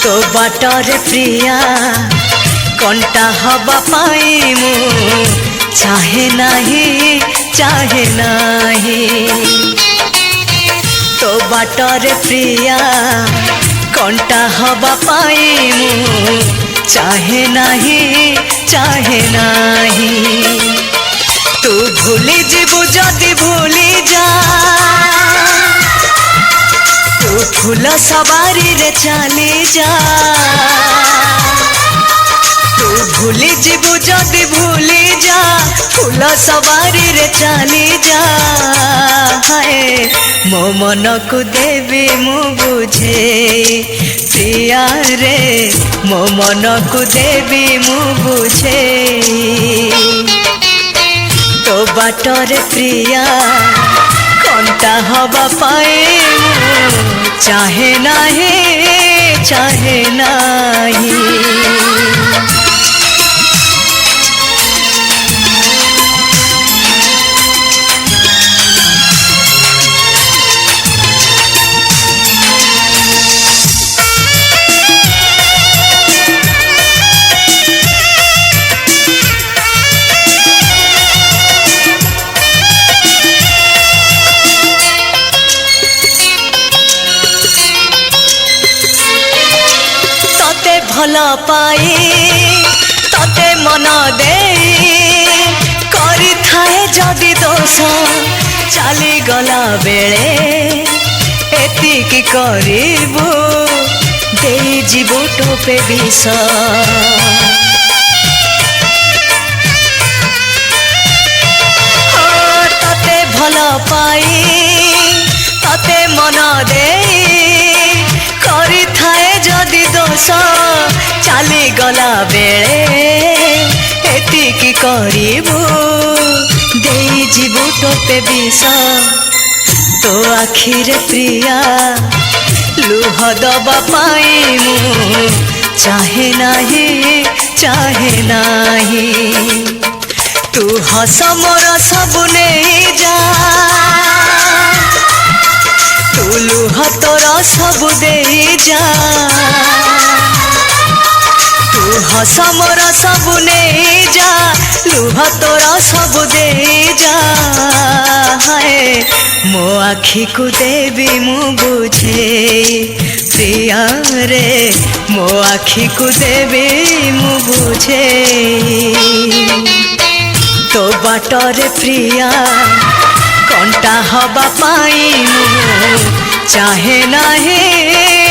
तो बाटर प्रिया कंटा हवा पाई मु चाहे नहीं तो बाटर प्रिया कंटा हवा पाई मु चाहे नहीं तू भूली जीवु जदि भूली जा तू फूल सवारी रे चली जा तू भूली जीवु जदि भूली जा फूल सवारी रे चली जा हाय मो मन को देवी मु बुझे प्रिया रे मो मन को देवी मु बुझे तो बाटर प्रिया कंटा हवा पाए चाहे नहीं भल पाई तते मन दे करी थाए जदि दोष चली गला बेले एतिकी करिबु देई जीवु टोपे विष तते भल पाई तते मन दे करी थाए जदि दोष चली गला बेले एतिकी करिबु देई जीवु टोपे विष तो आखिरे प्रिया लुह दबा पाई मु चाहे नहीं तू हस मोर सब नहीं जा तू लुह तोर सब दे जा तू हस मोर सब नहीं जा लुह तोर सब दे जा हाय मो आखि को देवी मु बुझे प्रिया रे मो आखि को देवी मु बुझे तो बाटर प्रिया कंटा हवा पाई मु चाहे नहीं